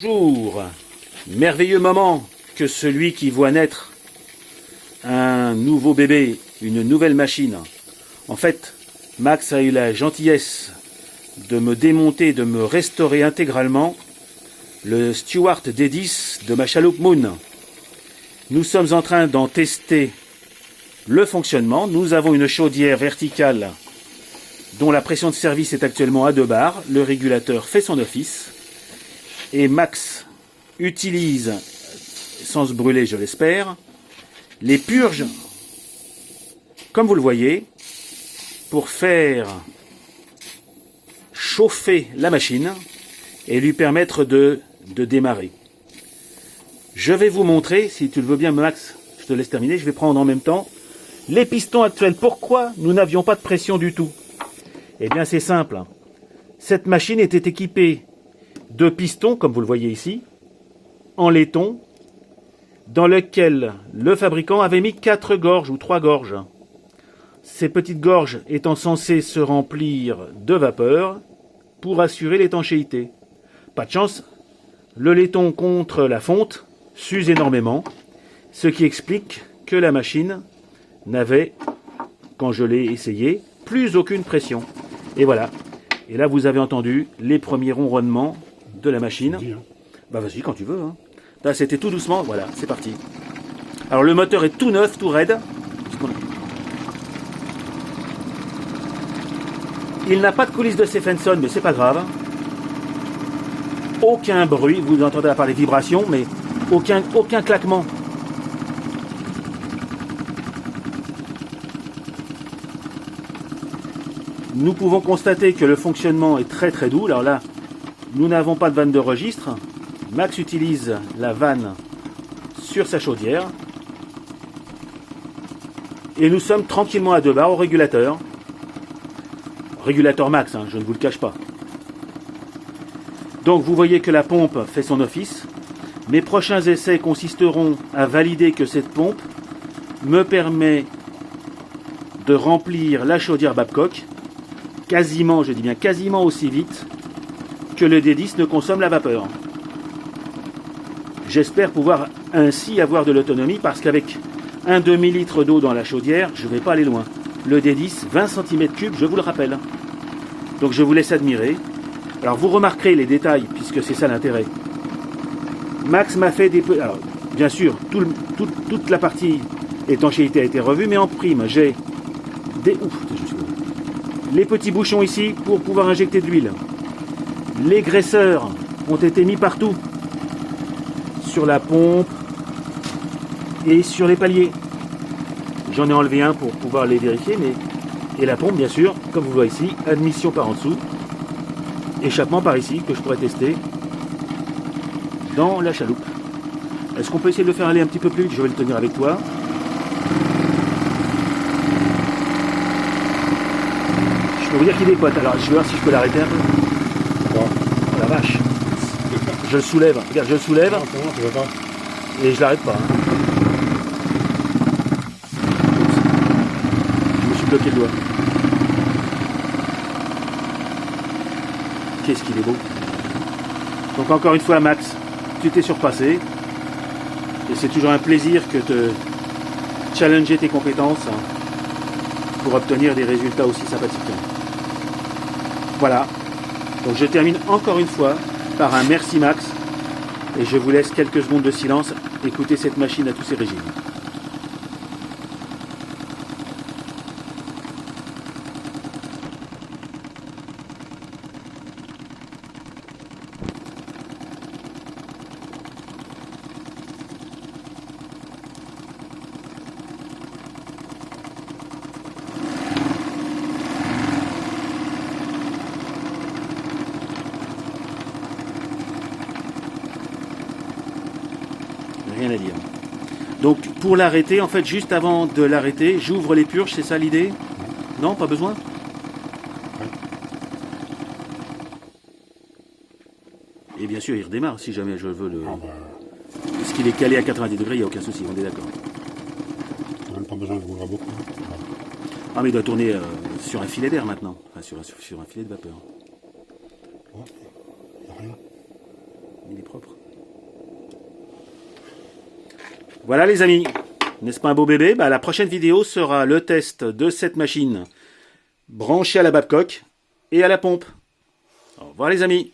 Bonjour, merveilleux moment que celui qui voit naître un nouveau bébé, une nouvelle machine. En fait, Max a eu la gentillesse de me démonter, de me restaurer intégralement le Stewart D10 de ma chaloupe Moon. Nous sommes en train d'en tester le fonctionnement. Nous avons une chaudière verticale dont la pression de service est actuellement à 2 bars. Le régulateur fait son office. Et Max utilise, sans se brûler je l'espère, les purges, comme vous le voyez, pour faire chauffer la machine et lui permettre de démarrer. Je vais vous montrer, si tu le veux bien Max, je te laisse terminer, je vais prendre en même temps les pistons actuels. Pourquoi nous n'avions pas de pression du tout? Eh bien c'est simple, cette machine était équipée de pistons, comme vous le voyez ici, en laiton, dans lequel le fabricant avait mis 4 gorges ou 3 gorges. Ces petites gorges étant censées se remplir de vapeur pour assurer l'étanchéité. Pas de chance, le laiton contre la fonte s'use énormément, ce qui explique que la machine n'avait, quand je l'ai essayé, plus aucune pression. Et voilà. Et là, vous avez entendu les premiers ronronnements de la machine. Bah vas-y quand tu veux. Hein. Là, c'était tout doucement. Voilà, c'est parti. Alors le moteur est tout neuf, tout raide. Il n'a pas de coulisse de Stephenson, mais c'est pas grave. Aucun bruit. Vous entendez à part les vibrations, mais aucun claquement. Nous pouvons constater que le fonctionnement est très très doux. Alors là, nous n'avons pas de vanne de registre. Max utilise la vanne sur sa chaudière. Et nous sommes tranquillement à 2 bars au régulateur. Régulateur Max, hein, je ne vous le cache pas. Donc vous voyez que la pompe fait son office. Mes prochains essais consisteront à valider que cette pompe me permet de remplir la chaudière Babcock quasiment, je dis bien quasiment aussi vite que le D10 ne consomme la vapeur. J'espère pouvoir ainsi avoir de l'autonomie parce qu'avec un demi-litre d'eau dans la chaudière, je ne vais pas aller loin. Le D10, 20 cm3, je vous le rappelle. Donc je vous laisse admirer. Alors vous remarquerez les détails puisque c'est ça l'intérêt. Max m'a fait des... Alors bien sûr, toute la partie étanchéité a été revue, mais en prime, j'ai des... les petits bouchons ici pour pouvoir injecter de l'huile. Les graisseurs ont été mis partout. Sur la pompe et sur les paliers. J'en ai enlevé un pour pouvoir les vérifier, mais... Et la pompe, bien sûr, comme vous le voyez ici, admission par en dessous. Échappement par ici, que je pourrais tester dans la chaloupe. Est-ce qu'on peut essayer de le faire aller un petit peu plus vite? Je vais le tenir avec toi. Je peux vous dire qu'il dépote. Alors, je vais voir si je peux l'arrêter un peu. Bon. Oh la vache. Je le soulève. Regarde, je le soulève. Non, et je l'arrête pas. Hein. Je me suis bloqué le doigt. Qu'est-ce qu'il est beau. Donc encore une fois, Max, tu t'es surpassé. Et c'est toujours un plaisir que de challenger tes compétences pour obtenir des résultats aussi sympathiques. Voilà. Donc je termine encore une fois par un merci Max. Et je vous laisse quelques secondes de silence. Écoutez cette machine à tous ses régimes. Rien à dire. Donc pour l'arrêter, en fait juste avant de l'arrêter, j'ouvre les purges, c'est ça l'idée? Non, pas besoin? Et bien sûr il redémarre si jamais je veux le... Parce qu'il est calé à 90 degrés, il n'y a aucun souci, on est d'accord. On n'a même pas besoin de vouloir beaucoup. Ah mais il doit tourner sur un filet d'air maintenant, enfin sur un filet de vapeur. Oh, il n'y a rien. Il est propre. Voilà les amis, n'est-ce pas un beau bébé? La prochaine vidéo sera le test de cette machine branchée à la Babcock et à la pompe. Au revoir les amis.